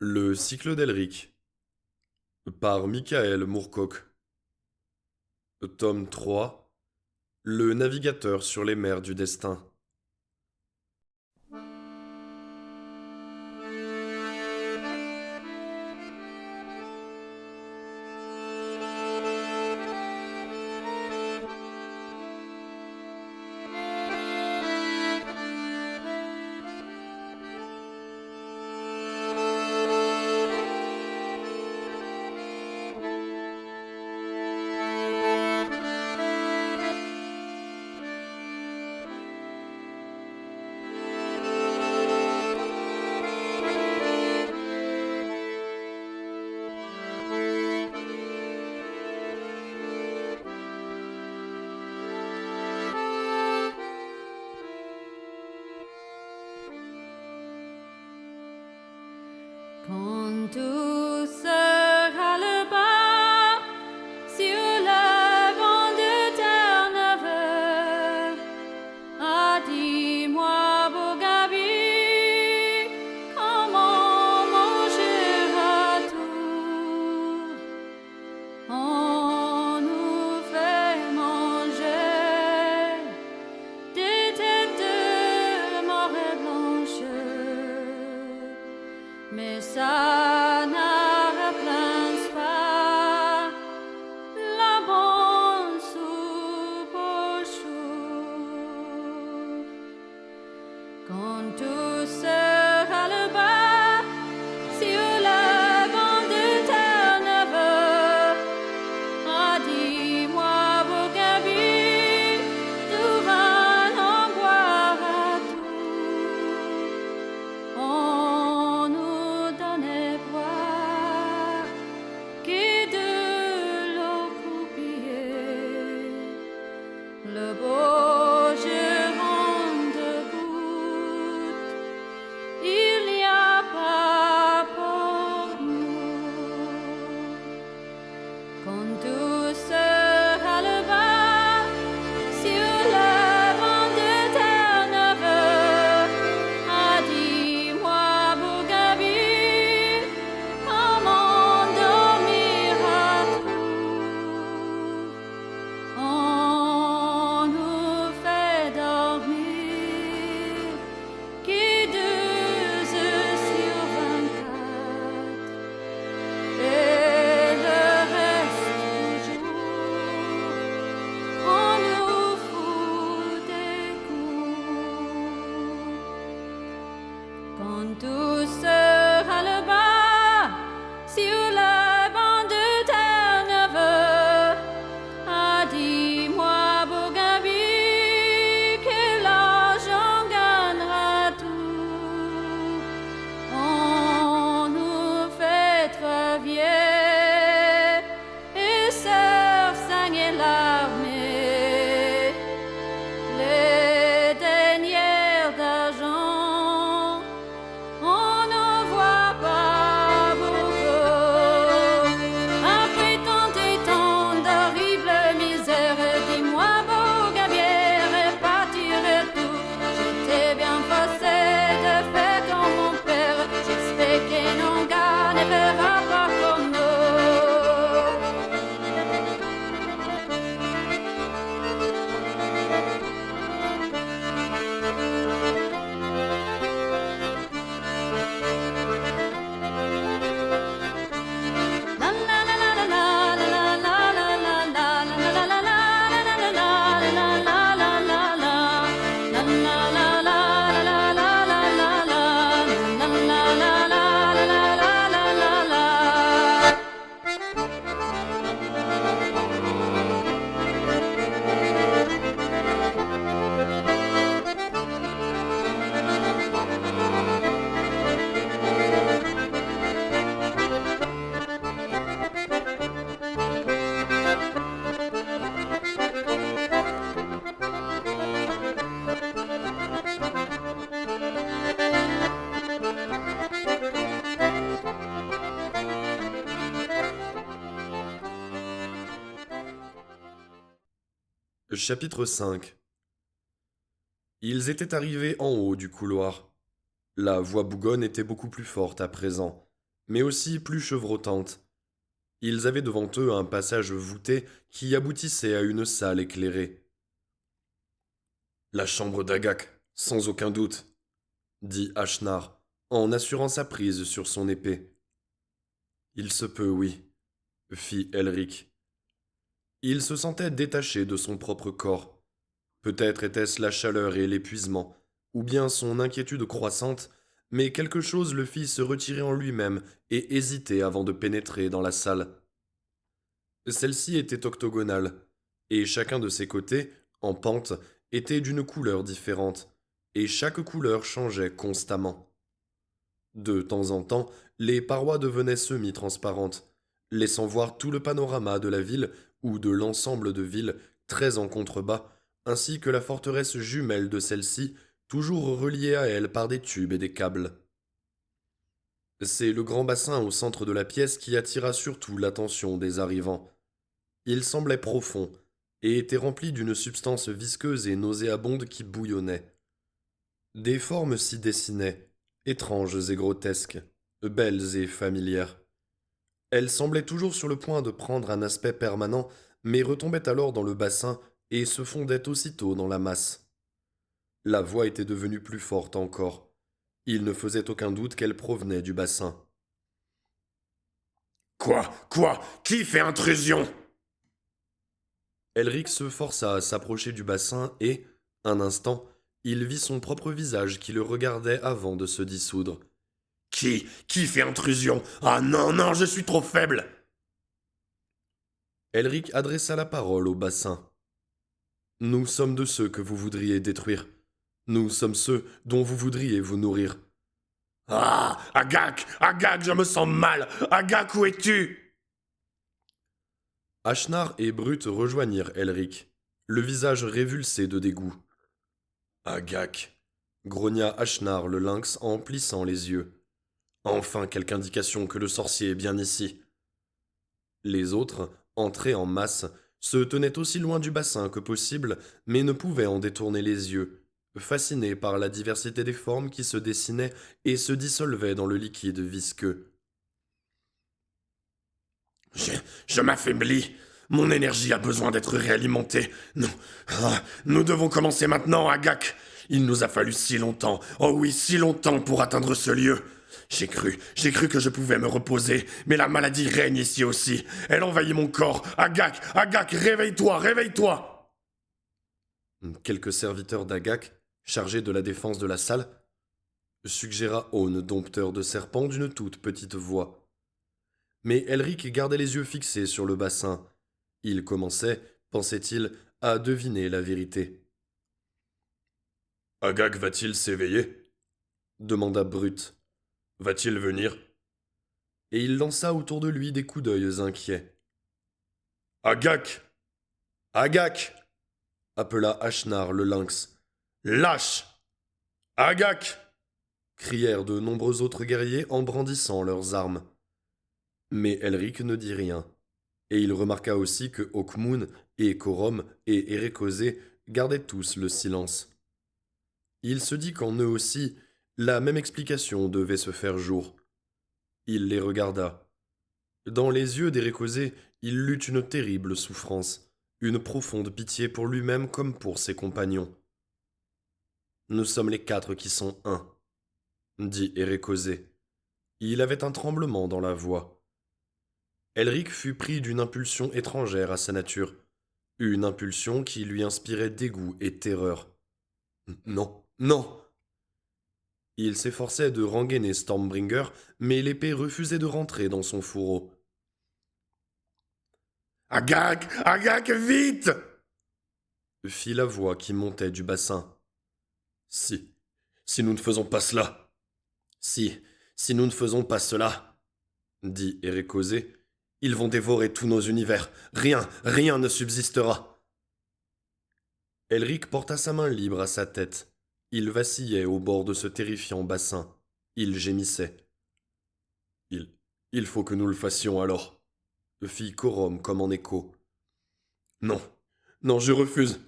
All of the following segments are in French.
Le cycle d'Elric par Michael Moorcock. Tome 3. Le navigateur sur les mers du destin. Quand tout sera le bas sur le banc de Terre-Neuve, ah dis-moi, beau Gaby, comment mangera-t-on? On nous fait manger des têtes de morue blanche. Mais ça n'arrête pas la bonne soupe aux choux. Quand tout sera le bas sur le banc de Terre-Neuve, ah dis-moi, beau Gaby, d'où va en boire à tout? On nous donnait boire que de l'eau croupillée. Le beau geron de gouttes, il n'y a pas pour nous. Quand tout sera le bas sur le banc de Terre-Neuve, ah dis-moi, beau Gaby, comment dormira-t-on? On nous fait dormir que 2 heures sur 24 et le reste du jour, on nous fout des coups. Quand tout sera le bas sur le banc de Terre-Neuve, ah dis-moi, beau Gaby, que l'argent gagnera tout. On nous fait travailler et sœurs saigner l'armée. Les deniers d'argent, on n'en voit pas beaucoup. Après tant et tant d'horribles misères, dis-moi, beau Gaby, répartirais tout. J'étais bien forcé de faire comme mon père. J'espère que non gars ne verra pas comme nous. Chapitre 5. Ils étaient arrivés en haut du couloir. La voix bougonne était beaucoup plus forte à présent, mais aussi plus chevrotantes. Ils avaient devant eux un passage voûté qui aboutissait à une salle éclairée. La chambre d'Agak, sans aucun doute, dit Ashnar, en assurant sa prise sur son épée. Il se peut, oui, fit Elric. Il se sentait détaché de son propre corps. Peut-être était-ce la chaleur et l'épuisement, ou bien son inquiétude croissante, mais quelque chose le fit se retirer en lui-même et hésiter avant de pénétrer dans la salle. Celle-ci était octogonale, et chacun de ses côtés, en pente, était d'une couleur différente, et chaque couleur changeait constamment. De temps en temps, les parois devenaient semi-transparentes, laissant voir tout le panorama de la ville ou de l'ensemble de villes très en contrebas, ainsi que la forteresse jumelle de celle-ci, toujours reliée à elle par des tubes et des câbles. C'est le grand bassin au centre de la pièce qui attira surtout l'attention des arrivants. Il semblait profond, et était rempli d'une substance visqueuse et nauséabonde qui bouillonnait. Des formes s'y dessinaient, étranges et grotesques, belles et familières. Elles semblaient toujours sur le point de prendre un aspect permanent, mais retombaient alors dans le bassin et se fondaient aussitôt dans la masse. La voix était devenue plus forte encore. Il ne faisait aucun doute qu'elle provenait du bassin. Quoi? Qui fait intrusion? Elric se força à s'approcher du bassin et, un instant, il vit son propre visage qui le regardait avant de se dissoudre. Qui fait intrusion? Ah non, je suis trop faible! Elric adressa la parole au bassin. Nous sommes de ceux que vous voudriez détruire. Nous sommes ceux dont vous voudriez vous nourrir. Ah, Agak, je me sens mal! Agak, où es-tu? Ashnar et Brut rejoignirent Elric, le visage révulsé de dégoût. Agak, grogna Ashnar le lynx en plissant les yeux. Enfin quelque indication que le sorcier est bien ici. Les autres, entrés en masse, se tenaient aussi loin du bassin que possible, mais ne pouvaient en détourner les yeux, fascinés par la diversité des formes qui se dessinaient et se dissolvaient dans le liquide visqueux. Je m'affaiblis. Mon énergie a besoin d'être réalimentée. Nous devons commencer maintenant, Agak. Il nous a fallu si longtemps, oh oui, si longtemps pour atteindre ce lieu. J'ai cru que je pouvais me reposer, mais la maladie règne ici aussi. Elle envahit mon corps. Agak, réveille-toi! Quelques serviteurs d'Agak, chargés de la défense de la salle, suggéra Aune, dompteur de serpents d'une toute petite voix. Mais Elric gardait les yeux fixés sur le bassin. Il commençait, pensait-il, à deviner la vérité. Agak va-t-il s'éveiller? Demanda Brut. Va-t-il venir? Et il lança autour de lui des coups d'œil inquiets. Agak! Appela Ashnar le lynx. Lâche! Agak! Crièrent de nombreux autres guerriers en brandissant leurs armes. Mais Elric ne dit rien, et il remarqua aussi que Hawkmoon et Corom et Erekosé gardaient tous le silence. Il se dit qu'en eux aussi, la même explication devait se faire jour. Il les regarda. Dans les yeux d'Erekosé, il lut une terrible souffrance, une profonde pitié pour lui-même comme pour ses compagnons. « Nous sommes les 4 qui sont un, » dit Erekosé. Il avait un tremblement dans la voix. Elric fut pris d'une impulsion étrangère à sa nature, une impulsion qui lui inspirait dégoût et terreur. Non! Il s'efforçait de rengainer Stormbringer, mais l'épée refusait de rentrer dans son fourreau. Agak, vite! Fit la voix qui montait du bassin. Si nous ne faisons pas cela. Si nous ne faisons pas cela, dit Erekosé, ils vont dévorer tous nos univers. Rien ne subsistera. Elric porta sa main libre à sa tête. Il vacillait au bord de ce terrifiant bassin. Il gémissait. Il faut que nous le fassions alors, fit Corom comme en écho. Non, je refuse,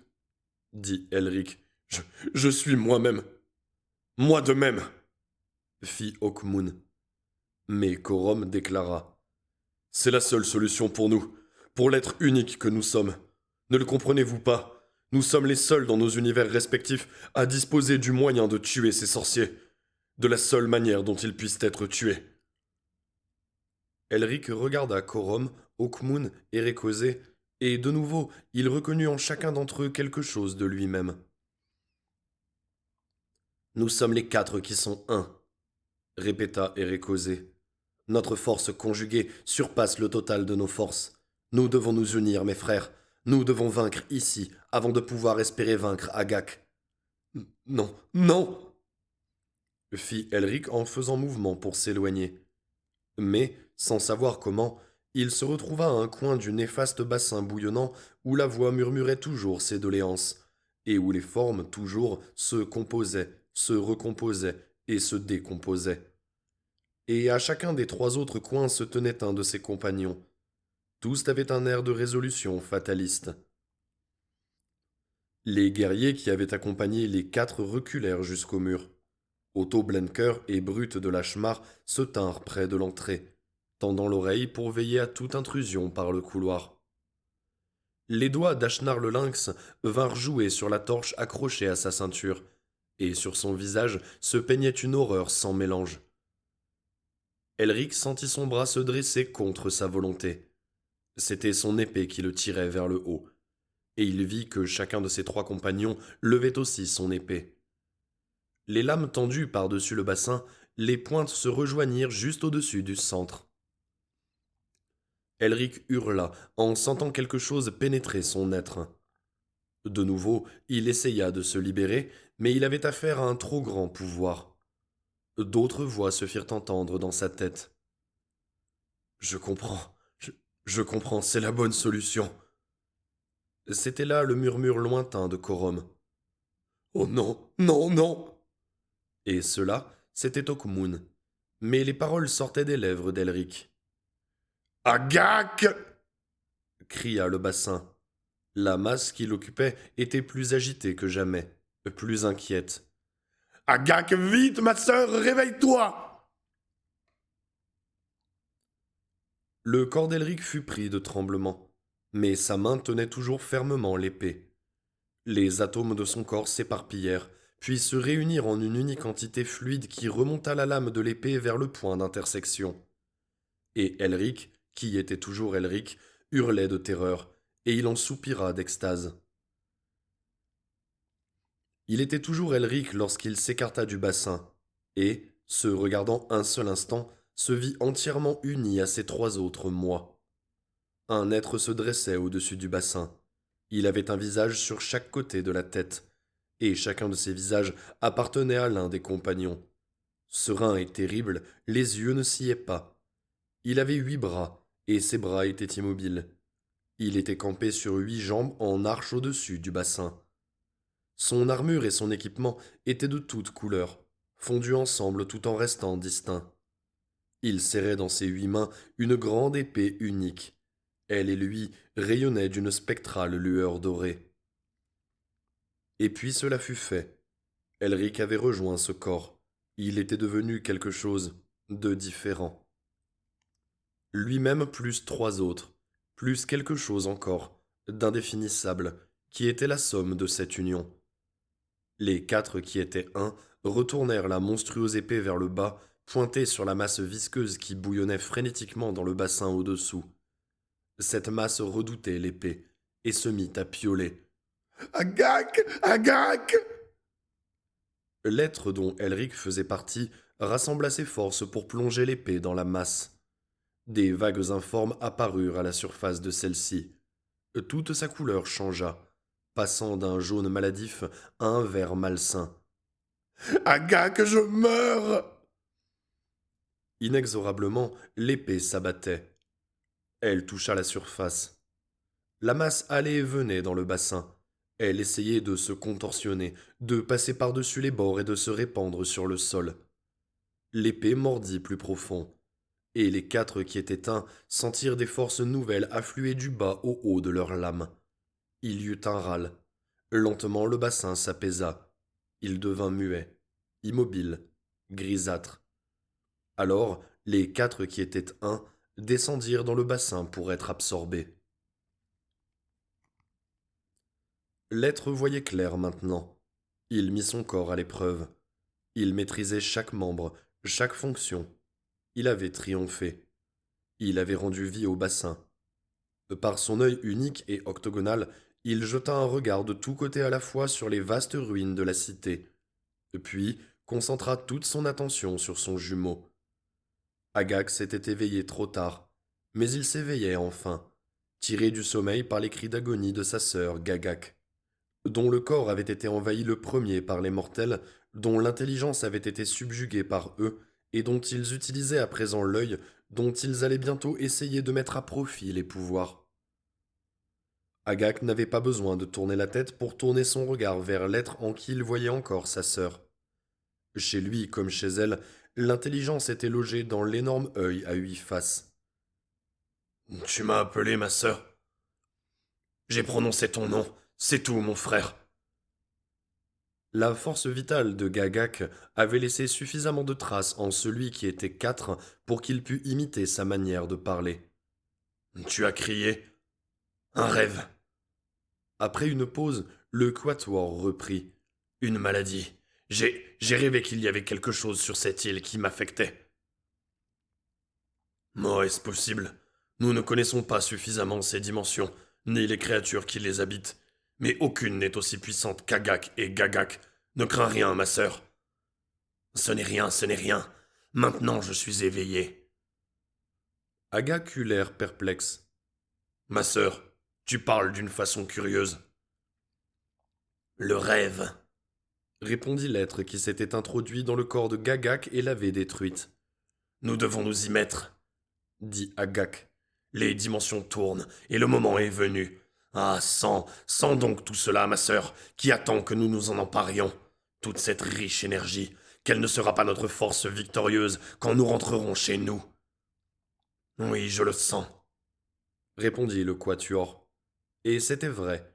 dit Elric. Je suis moi-même. Moi de même, fit Hawkmoon. Mais Corum déclara: C'est la seule solution pour nous, pour l'être unique que nous sommes. Ne le comprenez-vous pas? Nous sommes les seuls dans nos univers respectifs à disposer du moyen de tuer ces sorciers, de la seule manière dont ils puissent être tués. Elric regarda Corum, Hawkmoon et Rayquaza, et de nouveau, il reconnut en chacun d'entre eux quelque chose de lui-même. Nous sommes les quatre qui sont un, répéta Rayquaza. Notre force conjuguée surpasse le total de nos forces. Nous devons nous unir, mes frères. Nous devons vaincre ici, avant de pouvoir espérer vaincre Agak. Non, non, fit Elric en faisant mouvement pour s'éloigner. Mais, sans savoir comment, il se retrouva à un coin du néfaste bassin bouillonnant où la voix murmurait toujours ses doléances, et où les formes toujours se composaient, se recomposaient et se décomposaient. Et à chacun des trois autres coins se tenait un de ses compagnons. Tous avaient un air de résolution fataliste. Les guerriers qui avaient accompagné les quatre reculèrent jusqu'au mur. Otto Blenker et Brut de Lachemar se tinrent près de l'entrée, tendant l'oreille pour veiller à toute intrusion par le couloir. Les doigts d'Ashnar le lynx vinrent jouer sur la torche accrochée à sa ceinture, et sur son visage se peignait une horreur sans mélange. Elric sentit son bras se dresser contre sa volonté. C'était son épée qui le tirait vers le haut, et il vit que chacun de ses trois compagnons levait aussi son épée. Les lames tendues par-dessus le bassin, les pointes se rejoignirent juste au-dessus du centre. Elric hurla en sentant quelque chose pénétrer son être. De nouveau, il essaya de se libérer, mais il avait affaire à un trop grand pouvoir. D'autres voix se firent entendre dans sa tête. « Je comprends, je comprends, c'est la bonne solution. » C'était là le murmure lointain de Corum. « Oh non, non, non !» Et cela, c'était Hawkmoon. Mais les paroles sortaient des lèvres d'Elric. « Agak !» cria le bassin. La masse qui l'occupait était plus agitée que jamais, plus inquiète. « Agak, vite, ma sœur, réveille-toi !» Le corps d'Elric fut pris de tremblement, mais sa main tenait toujours fermement l'épée. Les atomes de son corps s'éparpillèrent, puis se réunirent en une unique entité fluide qui remonta la lame de l'épée vers le point d'intersection. Et Elric, qui était toujours Elric, hurlait de terreur, et il en soupira d'extase. Il était toujours Elric lorsqu'il s'écarta du bassin, et, se regardant un seul instant, se vit entièrement uni à ses trois autres moi. Un être se dressait au-dessus du bassin. Il avait un visage sur chaque côté de la tête, et chacun de ces visages appartenait à l'un des compagnons. Serein et terrible, les yeux ne sciaient pas. Il avait 8 bras, et ses bras étaient immobiles. Il était campé sur 8 jambes en arche au-dessus du bassin. Son armure et son équipement étaient de toutes couleurs, fondus ensemble tout en restant distincts. Il serrait dans ses 8 mains une grande épée unique. Elle et lui rayonnaient d'une spectrale lueur dorée. Et puis cela fut fait. Elric avait rejoint ce corps. Il était devenu quelque chose de différent. Lui-même plus 3 autres, plus quelque chose encore, d'indéfinissable, qui était la somme de cette union. Les 4 qui étaient un retournèrent la monstrueuse épée vers le bas, pointée sur la masse visqueuse qui bouillonnait frénétiquement dans le bassin au-dessous. Cette masse redoutait l'épée, et se mit à piauler. « Agak! Agak !» L'être dont Elric faisait partie rassembla ses forces pour plonger l'épée dans la masse. Des vagues informes apparurent à la surface de celle-ci. Toute sa couleur changea, passant d'un jaune maladif à un vert malsain. « Agak, je meurs !» Inexorablement, l'épée s'abattait. Elle toucha la surface. La masse allait et venait dans le bassin. Elle essayait de se contorsionner, de passer par-dessus les bords et de se répandre sur le sol. L'épée mordit plus profond, et les 4 qui étaient un sentirent des forces nouvelles affluer du bas au haut de leurs lames. Il y eut un râle. Lentement le bassin s'apaisa. Il devint muet, immobile, grisâtre. Alors Les 4 qui étaient un descendirent dans le bassin pour être absorbés. L'être voyait clair maintenant. Il mit son corps à l'épreuve. Il maîtrisait chaque membre, chaque fonction. Il avait triomphé. Il avait rendu vie au bassin. Par son œil unique et octogonal, il jeta un regard de tous côtés à la fois sur les vastes ruines de la cité, puis concentra toute son attention sur son jumeau. Agag s'était éveillé trop tard, mais il s'éveillait enfin, tiré du sommeil par les cris d'agonie de sa sœur Gagak, dont le corps avait été envahi le premier par les mortels, dont l'intelligence avait été subjuguée par eux, et dont ils utilisaient à présent l'œil, dont ils allaient bientôt essayer de mettre à profit les pouvoirs. Agag n'avait pas besoin de tourner la tête pour tourner son regard vers l'être en qui il voyait encore sa sœur. Chez lui comme chez elle, l'intelligence était logée dans l'énorme œil à 8 faces. Tu m'as appelé, ma sœur. J'ai prononcé ton nom, c'est tout, mon frère. La force vitale de Gagak avait laissé suffisamment de traces en celui qui était 4 pour qu'il pût imiter sa manière de parler. Tu as crié. Un rêve. Après une pause, le quatuor reprit. Une maladie. J'ai rêvé qu'il y avait quelque chose sur cette île qui m'affectait. Oh, est-ce possible? Nous ne connaissons pas suffisamment ces dimensions, ni les créatures qui les habitent. Mais aucune n'est aussi puissante qu'Agak et Gagak. Ne crains rien, ma sœur. Ce n'est rien, ce n'est rien. Maintenant je suis éveillé. Agak eut l'air perplexe. Ma sœur, tu parles d'une façon curieuse. Le rêve, Répondit l'être qui s'était introduit dans le corps de Gagak et l'avait détruite. nous devons nous y mettre. Dit Agak. Les dimensions tournent, et le moment est venu. Ah, sens donc tout cela, ma sœur, qui attend que nous nous en emparions. Toute cette riche énergie, quelle ne sera pas notre force victorieuse quand nous rentrerons chez nous? Oui, je le sens. Répondit le quatuor. Et c'était vrai.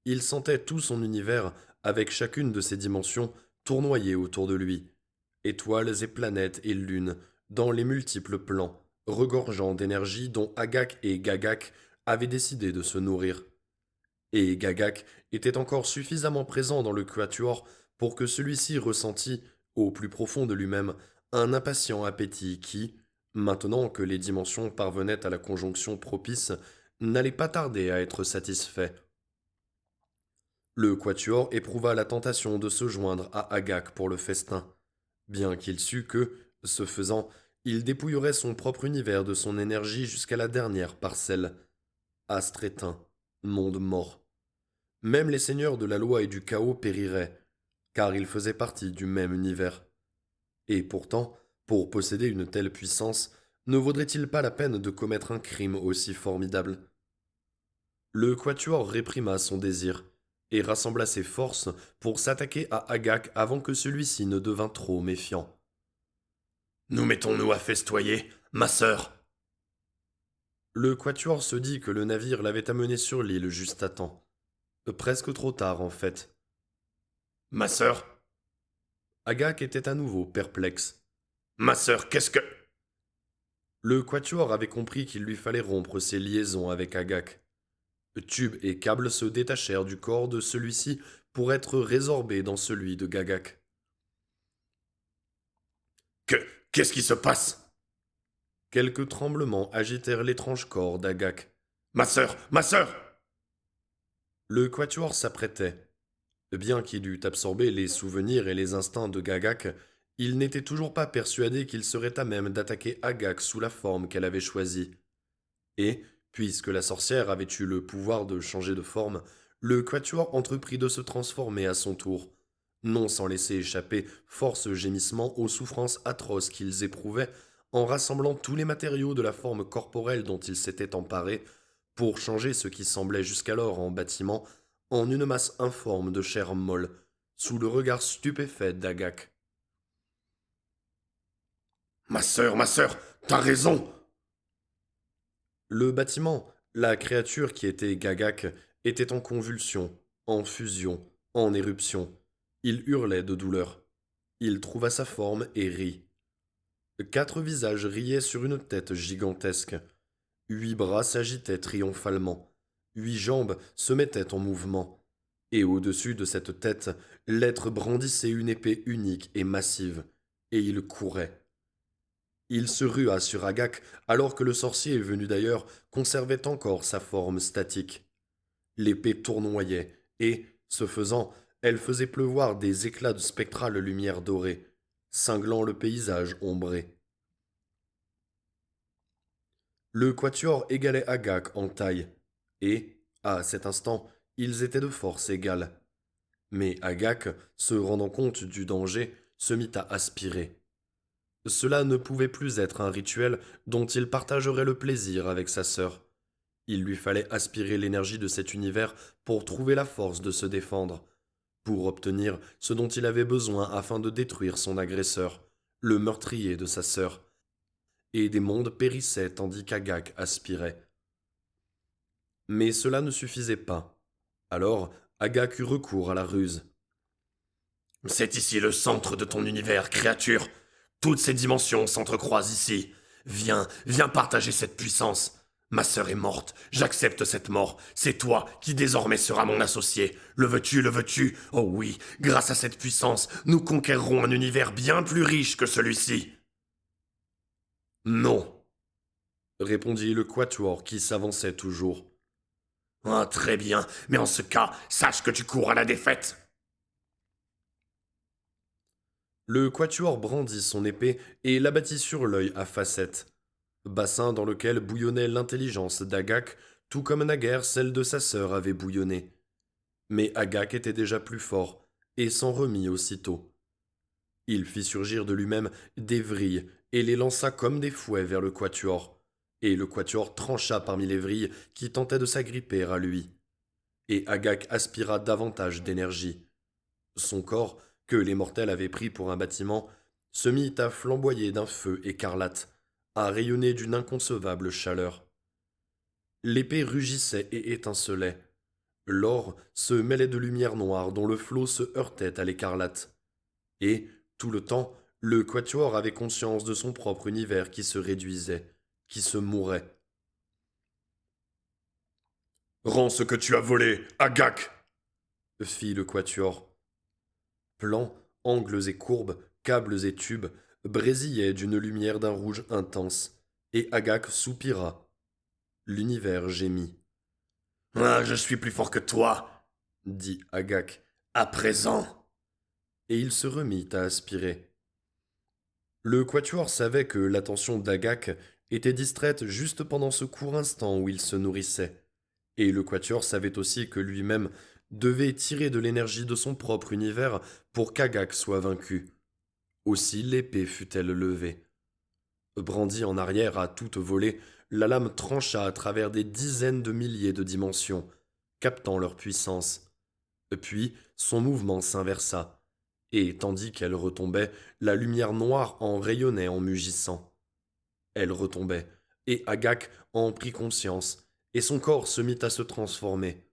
Il sentait tout son univers, avec chacune de ses dimensions, tournoyer autour de lui. Étoiles et planètes et lunes, dans les multiples plans, regorgeant d'énergie dont Agak et Gagak avaient décidé de se nourrir. Et Gagak était encore suffisamment présent dans le quatuor pour que celui-ci ressentît, au plus profond de lui-même, un impatient appétit qui, maintenant que les dimensions parvenaient à la conjonction propice, n'allait pas tarder à être satisfait. Le quatuor éprouva la tentation de se joindre à Agak pour le festin, bien qu'il sût que, ce faisant, il dépouillerait son propre univers de son énergie jusqu'à la dernière parcelle. Astre éteint, monde mort. Même les seigneurs de la loi et du chaos périraient, car ils faisaient partie du même univers. Et pourtant, pour posséder une telle puissance, ne vaudrait-il pas la peine de commettre un crime aussi formidable? Le quatuor réprima son désir, et rassembla ses forces pour s'attaquer à Agak avant que celui-ci ne devint trop méfiant. Nous mettons-nous à festoyer, ma sœur. Le quatuor se dit que le navire l'avait amené sur l'île juste à temps. Presque trop tard, en fait. Ma sœur, Agak était à nouveau perplexe. ma sœur, qu'est-ce que... Le quatuor avait compris qu'il lui fallait rompre ses liaisons avec Agak. Tubes et câbles se détachèrent du corps de celui-ci pour être résorbés dans celui de Gagak. Qu'est-ce qui se passe? Quelques tremblements agitèrent l'étrange corps d'Agak. Ma sœur, ma sœur! Le quatuor s'apprêtait. Bien qu'il eût absorbé les souvenirs et les instincts de Gagak, il n'était toujours pas persuadé qu'il serait à même d'attaquer Agak sous la forme qu'elle avait choisie. Et, puisque la sorcière avait eu le pouvoir de changer de forme, le quatuor entreprit de se transformer à son tour, non sans laisser échapper force gémissements aux souffrances atroces qu'ils éprouvaient en rassemblant tous les matériaux de la forme corporelle dont ils s'étaient emparés pour changer ce qui semblait jusqu'alors en bâtiment en une masse informe de chair molle, sous le regard stupéfait d'Agak. Ma sœur, t'as raison! Le bâtiment, la créature qui était Gagak, était en convulsion, en fusion, en éruption. Il hurlait de douleur. Il trouva sa forme et rit. 4 visages riaient sur une tête gigantesque. 8 bras s'agitaient triomphalement. 8 jambes se mettaient en mouvement. Et au-dessus de cette tête, l'être brandissait une épée unique et massive, et il courait. Il se rua sur Agak alors que le sorcier venu d'ailleurs conservait encore sa forme statique. L'épée tournoyait, et, ce faisant, elle faisait pleuvoir des éclats de spectrale lumière dorée, cinglant le paysage ombré. Le quatuor égalait Agak en taille, et, à cet instant, ils étaient de force égale. Mais Agak, se rendant compte du danger, se mit à aspirer. Cela ne pouvait plus être un rituel dont il partagerait le plaisir avec sa sœur. Il lui fallait aspirer l'énergie de cet univers pour trouver la force de se défendre, pour obtenir ce dont il avait besoin afin de détruire son agresseur, le meurtrier de sa sœur. Et des mondes périssaient tandis qu'Agak aspirait. Mais cela ne suffisait pas. Alors, Agak eut recours à la ruse. C'est ici le centre de ton univers, créature. Toutes ces dimensions s'entrecroisent ici. Viens partager cette puissance. Ma sœur est morte, j'accepte cette mort. C'est toi qui désormais seras mon associé. Le veux-tu, le veux-tu? Oh oui, grâce à cette puissance, nous conquérerons un univers bien plus riche que celui-ci. Non, répondit le quatuor qui s'avançait toujours. Ah, très bien, mais en ce cas, sache que tu cours à la défaite. Le quatuor brandit son épée et l'abattit sur l'œil à facettes, bassin dans lequel bouillonnait l'intelligence d'Agak, tout comme naguère celle de sa sœur avait bouillonné. Mais Agak était déjà plus fort, et s'en remit aussitôt. Il fit surgir de lui-même des vrilles, et les lança comme des fouets vers le quatuor, et le quatuor trancha parmi les vrilles qui tentaient de s'agripper à lui. Et Agak aspira davantage d'énergie. Son corps, que les mortels avaient pris pour un bâtiment, se mit à flamboyer d'un feu écarlate, à rayonner d'une inconcevable chaleur. L'épée rugissait et étincelait. L'or se mêlait de lumière noire dont le flot se heurtait à l'écarlate. Et, tout le temps, le quatuor avait conscience de son propre univers qui se réduisait, qui se mourait. Rends ce que tu as volé, Agak! Fit le quatuor. Plans, angles et courbes, câbles et tubes brésillaient d'une lumière d'un rouge intense, et Agak soupira. L'univers gémit. Ah, je suis plus fort que toi, Dit Agak, à présent. et il se remit à aspirer. Le quatuor savait que l'attention d'Agak était distraite juste pendant ce court instant où il se nourrissait, et le quatuor savait aussi que lui-même devait tirer de l'énergie de son propre univers pour qu'Agak soit vaincu. Aussi l'épée fut-elle levée. Brandie en arrière à toute volée, la lame trancha à travers des dizaines de milliers de dimensions, captant leur puissance. Puis son mouvement s'inversa, et tandis qu'elle retombait, la lumière noire en rayonnait en mugissant. Elle retombait, et Agak en prit conscience, et son corps se mit à se transformer.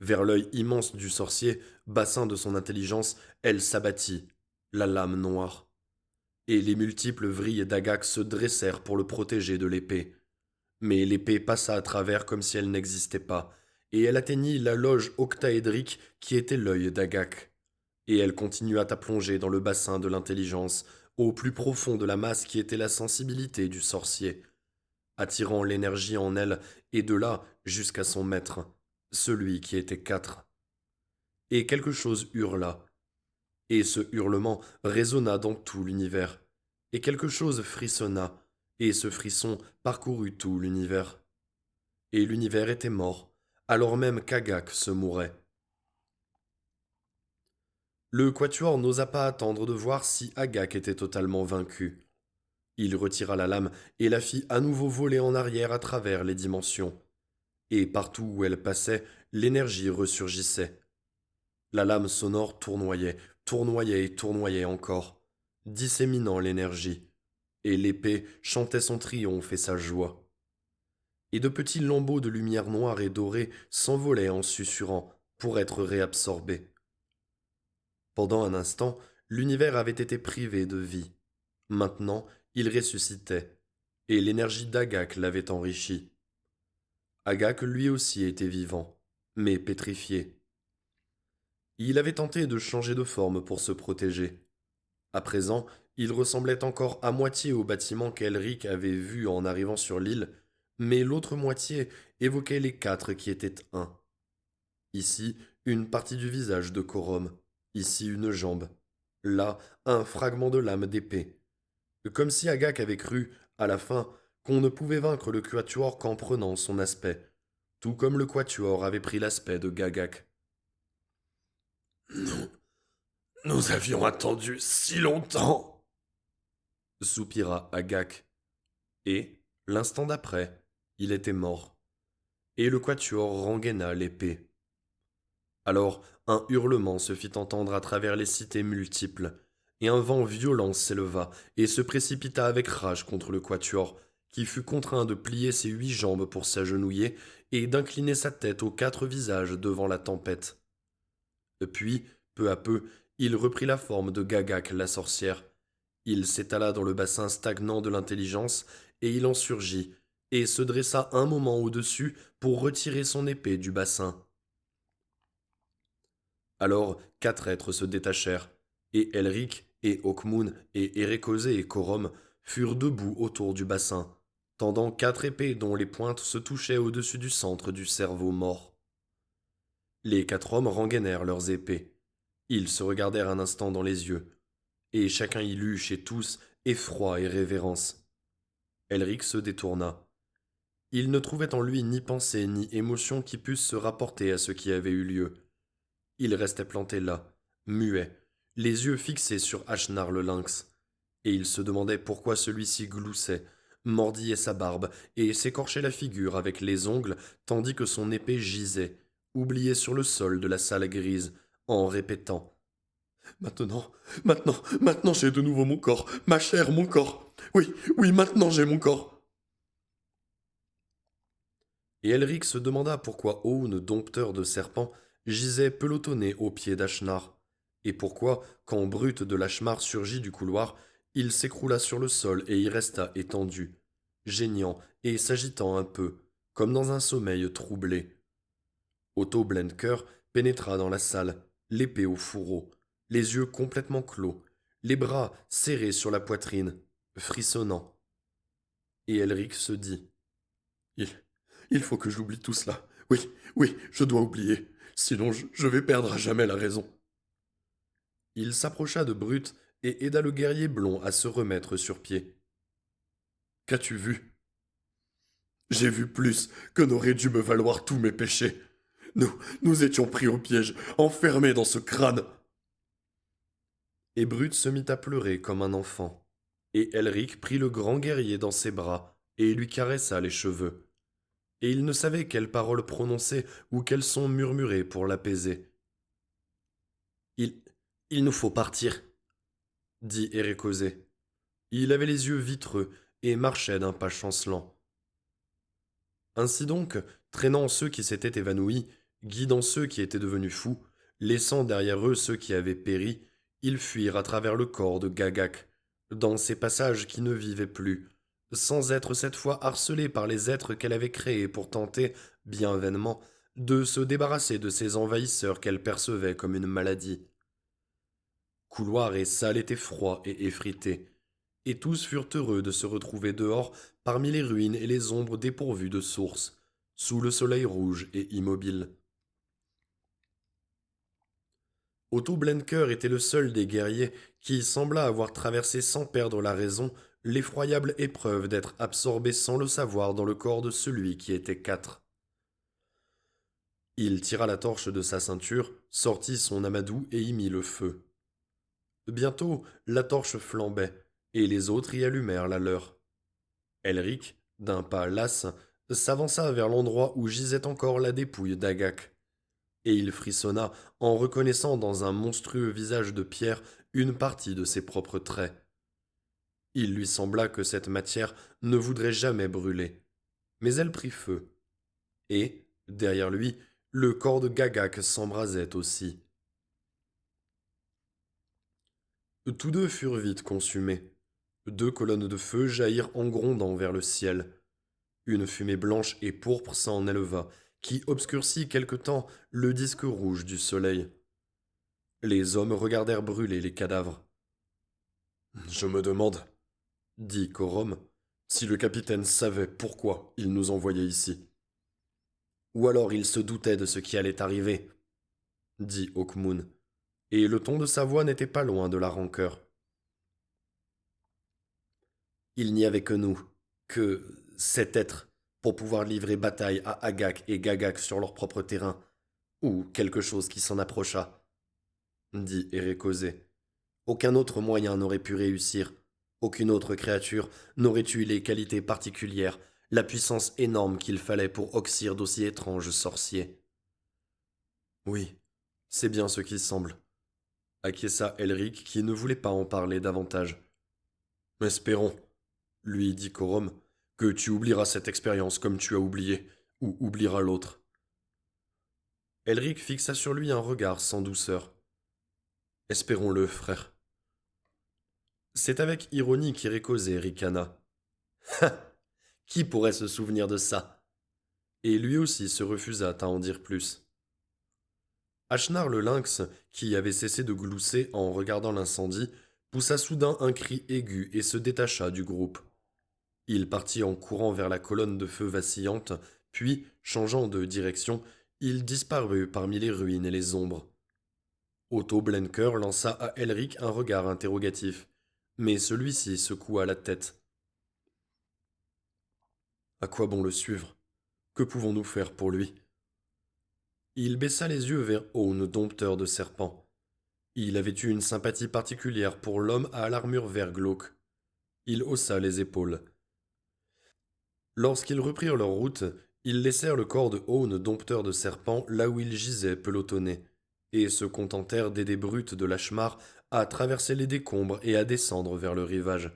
Vers l'œil immense du sorcier, bassin de son intelligence, elle s'abattit, la lame noire. Et les multiples vrilles d'Agak se dressèrent pour le protéger de l'épée. Mais l'épée passa à travers comme si elle n'existait pas, et elle atteignit la loge octaédrique qui était l'œil d'Agak. Et elle continua à plonger dans le bassin de l'intelligence, au plus profond de la masse qui était la sensibilité du sorcier, attirant l'énergie en elle, et de là jusqu'à son maître, celui qui était 4. Et quelque chose hurla, et ce hurlement résonna dans tout l'univers, et quelque chose frissonna, et ce frisson parcourut tout l'univers. Et l'univers était mort, alors même qu'Agak se mourait. Le quatuor n'osa pas attendre de voir si Agak était totalement vaincu. Il retira la lame et la fit à nouveau voler en arrière à travers les dimensions. Et partout où elle passait, l'énergie ressurgissait. La lame sonore tournoyait, tournoyait et tournoyait encore, disséminant l'énergie, et l'épée chantait son triomphe et sa joie. Et de petits lambeaux de lumière noire et dorée s'envolaient en susurrant pour être réabsorbés. Pendant un instant, l'univers avait été privé de vie. Maintenant, il ressuscitait, et l'énergie d'Agak l'avait enrichi. Agak lui aussi était vivant, mais pétrifié. Il avait tenté de changer de forme pour se protéger. À présent, il ressemblait encore à moitié au bâtiment qu'Elric avait vu en arrivant sur l'île, mais l'autre moitié évoquait les quatre qui étaient un. Ici, une partie du visage de Corum, ici une jambe, là, un fragment de lame d'épée. Comme si Agak avait cru, à la fin, qu'on ne pouvait vaincre le quatuor qu'en prenant son aspect, tout comme le quatuor avait pris l'aspect de Gagak. Nous avions attendu si longtemps. Soupira Agak. Et, l'instant d'après, il était mort. Et le quatuor rengaina l'épée. Alors, un hurlement se fit entendre à travers les cités multiples, et un vent violent s'éleva et se précipita avec rage contre le quatuor, qui fut contraint de plier ses 8 jambes pour s'agenouiller et d'incliner sa tête aux 4 visages devant la tempête. Puis, peu à peu, il reprit la forme de Gagak la sorcière. Il s'étala dans le bassin stagnant de l'intelligence, et il en surgit, et se dressa un moment au-dessus pour retirer son épée du bassin. Alors 4 êtres se détachèrent, et Elric, et Hawkmoon, et Erekosé et Corum furent debout autour du bassin, tendant 4 épées dont les pointes se touchaient au-dessus du centre du cerveau mort. Les 4 hommes rengainèrent leurs épées. Ils se regardèrent un instant dans les yeux, et chacun y lut chez tous effroi et révérence. Elric se détourna. Il ne trouvait en lui ni pensée ni émotion qui pussent se rapporter à ce qui avait eu lieu. Il restait planté là, muet, les yeux fixés sur Ashnar le lynx, et il se demandait pourquoi celui-ci gloussait, mordillait sa barbe et s'écorchait la figure avec les ongles tandis que son épée gisait, oubliée sur le sol de la salle grise, en répétant « Maintenant j'ai de nouveau mon corps, ma chair, mon corps. Oui, maintenant j'ai mon corps. » Et Elric se demanda pourquoi Own, dompteur de serpents, gisait pelotonné au pied d'Ashnar, et pourquoi, quand Brut de Lachmar surgit du couloir, il s'écroula sur le sol et y resta étendu, geignant et s'agitant un peu, comme dans un sommeil troublé. Otto Blenker pénétra dans la salle, l'épée au fourreau, les yeux complètement clos, les bras serrés sur la poitrine, frissonnant. Et Elric se dit « Il faut que j'oublie tout cela. Oui, je dois oublier. Sinon, je vais perdre à jamais la raison. » Il s'approcha de Brut et aida le guerrier blond à se remettre sur pied. « Qu'as-tu vu ?»« J'ai vu plus que n'auraient dû me valoir tous mes péchés. Nous étions pris au piège, enfermés dans ce crâne. » Et Brut se mit à pleurer comme un enfant. Et Elric prit le grand guerrier dans ses bras et lui caressa les cheveux. Et il ne savait quelles paroles prononcer ou quels sons murmurer pour l'apaiser. Il nous faut partir, dit Erekosé. Il avait les yeux vitreux et marchait d'un pas chancelant. Ainsi donc, traînant ceux qui s'étaient évanouis, guidant ceux qui étaient devenus fous, laissant derrière eux ceux qui avaient péri, ils fuirent à travers le corps de Gagak, dans ces passages qui ne vivaient plus, sans être cette fois harcelés par les êtres qu'elle avait créés pour tenter, bien vainement, de se débarrasser de ces envahisseurs qu'elle percevait comme une maladie. Couloirs et salles étaient froids et effrités, et tous furent heureux de se retrouver dehors parmi les ruines et les ombres dépourvues de source, sous le soleil rouge et immobile. Otto Blenker était le seul des guerriers qui sembla avoir traversé sans perdre la raison l'effroyable épreuve d'être absorbé sans le savoir dans le corps de celui qui était 4. Il tira la torche de sa ceinture, sortit son amadou et y mit le feu. Bientôt, la torche flambait, et les autres y allumèrent la leur. Elric, d'un pas las, s'avança vers l'endroit où gisait encore la dépouille d'Agak. Et il frissonna en reconnaissant dans un monstrueux visage de pierre une partie de ses propres traits. Il lui sembla que cette matière ne voudrait jamais brûler. Mais elle prit feu. Et, derrière lui, le corps de Gagak s'embrasait aussi. Tous deux furent vite consumés. 2 colonnes de feu jaillirent en grondant vers le ciel. Une fumée blanche et pourpre s'en éleva, qui obscurcit quelque temps le disque rouge du soleil. Les hommes regardèrent brûler les cadavres. Je me demande, dit Corom, si le capitaine savait pourquoi il nous envoyait ici. Ou alors il se doutait de ce qui allait arriver, dit Hawkmoon, et le ton de sa voix n'était pas loin de la rancœur. Il n'y avait que nous, que cet être, pour pouvoir livrer bataille à Agak et Gagak sur leur propre terrain, ou quelque chose qui s'en approcha, dit Erekosé. Aucun autre moyen n'aurait pu réussir. Aucune autre créature n'aurait eu les qualités particulières, la puissance énorme qu'il fallait pour oxyre d'aussi étranges sorciers. Oui, c'est bien ce qui semble, acquiesça Elric qui ne voulait pas en parler davantage. Espérons, lui dit Corom, que tu oublieras cette expérience comme tu as oublié, ou oublieras l'autre. Elric fixa sur lui un regard sans douceur. Espérons-le, frère. C'est avec ironie qu'Irekosé ricana. Qui pourrait se souvenir de ça? Et lui aussi se refusa à en dire plus. Ashnar le lynx, qui avait cessé de glousser en regardant l'incendie, poussa soudain un cri aigu et se détacha du groupe. Il partit en courant vers la colonne de feu vacillante, puis, changeant de direction, il disparut parmi les ruines et les ombres. Otto Blenker lança à Elric un regard interrogatif, mais celui-ci secoua la tête. À quoi bon le suivre? Que pouvons-nous faire pour lui? Il baissa les yeux vers Own, dompteur de serpents. Il avait eu une sympathie particulière pour l'homme à l'armure vert glauque. Il haussa les épaules. Lorsqu'ils reprirent leur route, ils laissèrent le corps de Own, dompteur de serpents, là où il gisait pelotonné, et se contentèrent d'aider Brut de Lachmar à traverser les décombres et à descendre vers le rivage.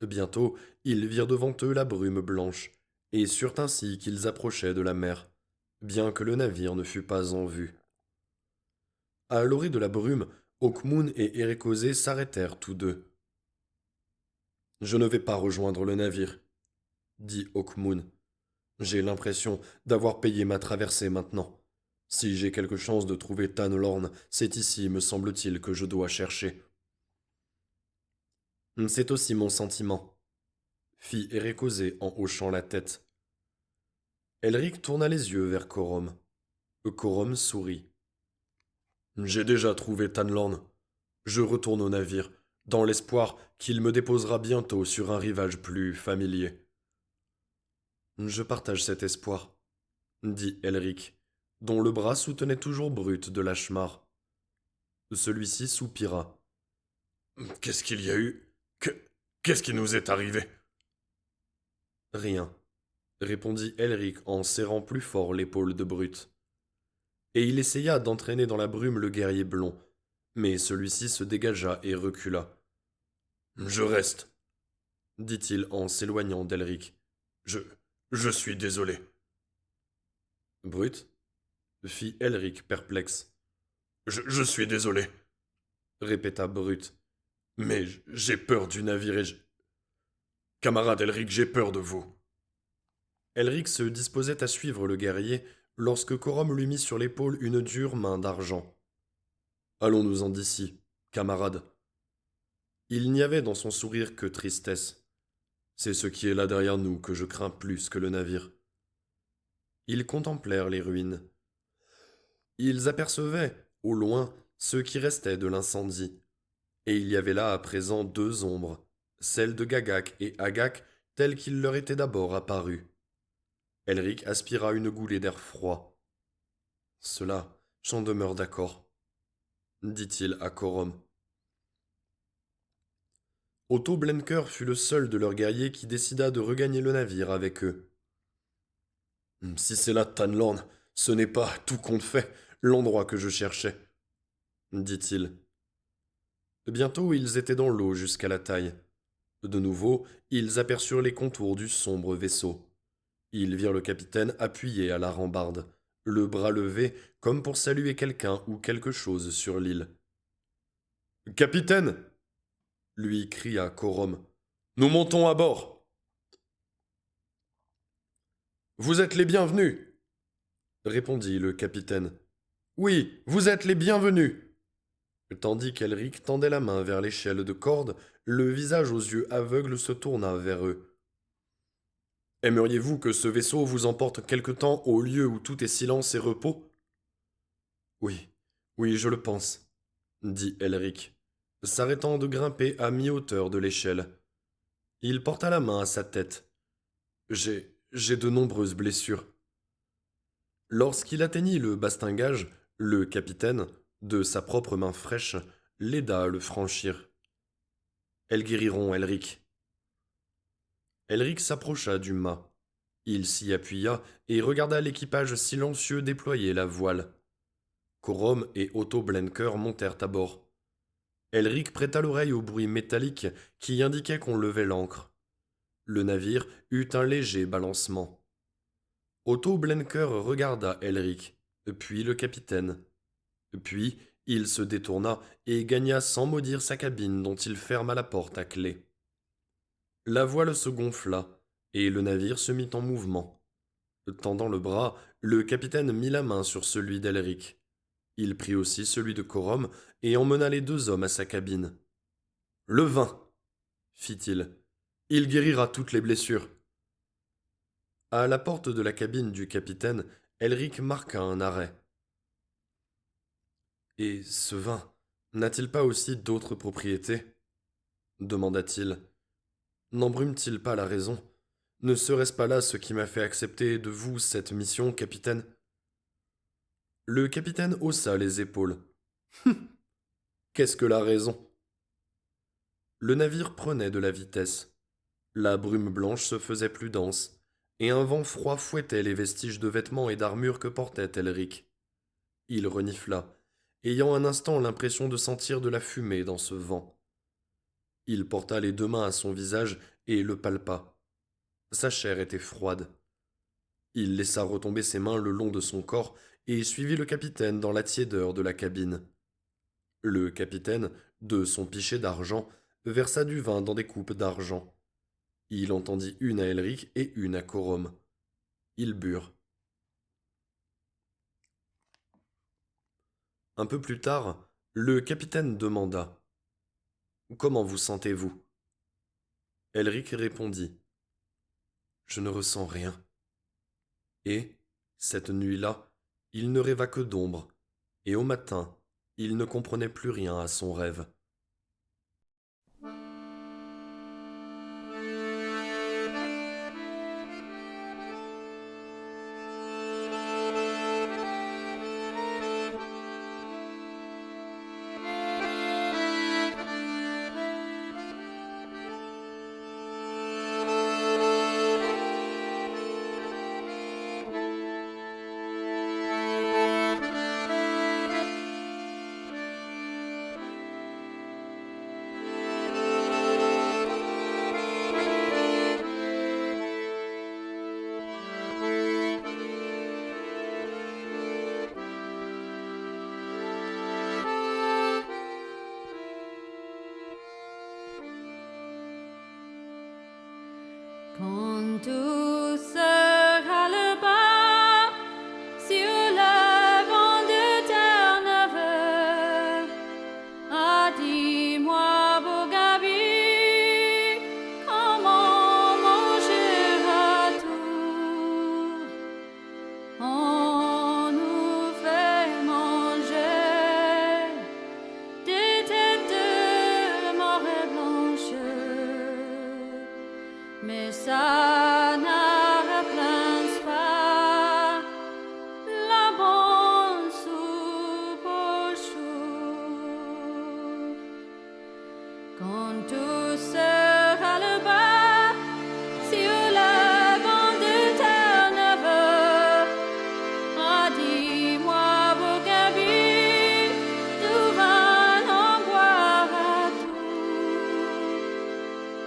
Bientôt, ils virent devant eux la brume blanche, et surent ainsi qu'ils approchaient de la mer, bien que le navire ne fût pas en vue. À l'orée de la brume, Hawkmoon et Erekosé s'arrêtèrent tous deux. « Je ne vais pas rejoindre le navire, » dit Hawkmoon. « J'ai l'impression d'avoir payé ma traversée maintenant. Si j'ai quelque chance de trouver Tanlorn, c'est ici, me semble-t-il, que je dois chercher. » C'est aussi mon sentiment, fit Erekosé en hochant la tête. Elric tourna les yeux vers Corom. Corom sourit. J'ai déjà trouvé Tanlorn. Je retourne au navire, dans l'espoir qu'il me déposera bientôt sur un rivage plus familier. Je partage cet espoir, dit Elric, dont le bras soutenait toujours Brut de Lachmar. Celui-ci soupira. Qu'est-ce qu'il y a eu? Qu'est-ce qui nous est arrivé? Rien, répondit Elric en serrant plus fort l'épaule de Brut. Et il essaya d'entraîner dans la brume le guerrier blond, mais celui-ci se dégagea et recula. Je reste, dit-il en s'éloignant d'Elric. Je suis désolé. Brut, fit Elric perplexe. Je suis désolé, répéta Brut. Mais j'ai peur du navire et Camarade Elric, j'ai peur de vous. Elric se disposait à suivre le guerrier lorsque Corom lui mit sur l'épaule une dure main d'argent. Allons-nous-en d'ici, camarade. Il n'y avait dans son sourire que tristesse. C'est ce qui est là derrière nous que je crains plus que le navire. Ils contemplèrent les ruines. Ils apercevaient, au loin, ce qui restait de l'incendie. Et il y avait là à présent 2 ombres, celle de Gagak et Agak telles qu'il leur était d'abord apparu. Elric aspira une goulée d'air froid. « Cela, j'en demeure d'accord, » dit-il à Corom. Otto Blenker fut le seul de leurs guerriers qui décida de regagner le navire avec eux. « Si c'est là Tanlorn, ce n'est pas, tout compte fait, l'endroit que je cherchais, » dit-il. Bientôt ils étaient dans l'eau jusqu'à la taille. De nouveau, ils aperçurent les contours du sombre vaisseau. Ils virent le capitaine appuyé à la rambarde, le bras levé comme pour saluer quelqu'un ou quelque chose sur l'île. « Capitaine !» lui cria Corom. Nous montons à bord. Vous êtes les bienvenus, répondit le capitaine. Oui, vous êtes les bienvenus. Tandis qu'Elric tendait la main vers l'échelle de corde, le visage aux yeux aveugles se tourna vers eux. Aimeriez-vous que ce vaisseau vous emporte quelque temps au lieu où tout est silence et repos? Oui, oui, je le pense, dit Elric, s'arrêtant de grimper à mi-hauteur de l'échelle. Il porta la main à sa tête. J'ai de nombreuses blessures. Lorsqu'il atteignit le bastingage, le capitaine, de sa propre main fraîche, l'aida à le franchir. Elles guériront, Elric. Elric s'approcha du mât. Il s'y appuya et regarda l'équipage silencieux déployer la voile. Corom et Otto Blenker montèrent à bord. Elric prêta l'oreille au bruit métallique qui indiquait qu'on levait l'ancre. Le navire eut un léger balancement. Otto Blenker regarda Elric, puis le capitaine. Puis il se détourna et gagna sans mot dire sa cabine dont il ferma la porte à clé. La voile se gonfla, et le navire se mit en mouvement. Tendant le bras, le capitaine mit la main sur celui d'Elric. Il prit aussi celui de Corom et emmena les deux hommes à sa cabine. « Le vin, fit-il. Il guérira toutes les blessures. » À la porte de la cabine du capitaine, Elric marqua un arrêt. « Et ce vin n'a-t-il pas aussi d'autres propriétés » demanda-t-il. « N'embrume-t-il pas la raison? Ne serait-ce pas là ce qui m'a fait accepter de vous cette mission, capitaine ?» Le capitaine haussa les épaules. « Qu'est-ce que la raison ?» Le navire prenait de la vitesse. La brume blanche se faisait plus dense, et un vent froid fouettait les vestiges de vêtements et d'armure que portait Elric. Il renifla, ayant un instant l'impression de sentir de la fumée dans ce vent. Il porta les deux mains à son visage et le palpa. Sa chair était froide. Il laissa retomber ses mains le long de son corps et suivit le capitaine dans la tiédeur de la cabine. Le capitaine, de son pichet d'argent, versa du vin dans des coupes d'argent. Il en tendit une à Elric et une à Corom. Ils burent. Un peu plus tard, le capitaine demanda « Comment vous sentez-vous » Elric répondit « Je ne ressens rien. » Et, cette nuit-là, il ne rêva que d'ombre, et au matin, il ne comprenait plus rien à son rêve. Quand tout sera le bas sur le vent de Terre-Neuve, ah dis-moi, beau Gaby, comment mangera tout? On nous fait manger des têtes de morue blanche. Mais ça ne remplace pas la bonne soupe aux choux. Quand tout sera le bas sur le banc de Terre-Neuve, ah dis-moi, beau Gaby, tout va en boire à tout.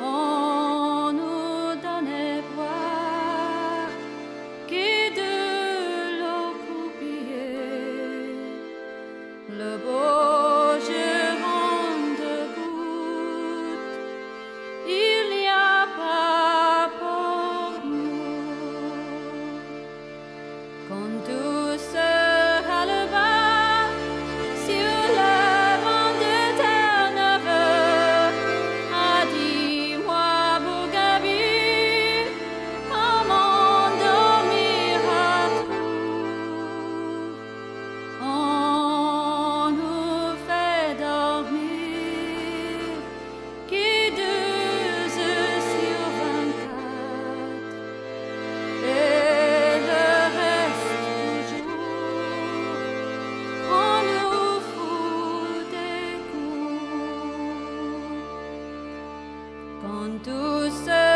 On nous donnait boire que de l'eau croupillée. Le beau geron de gouttes quand tout se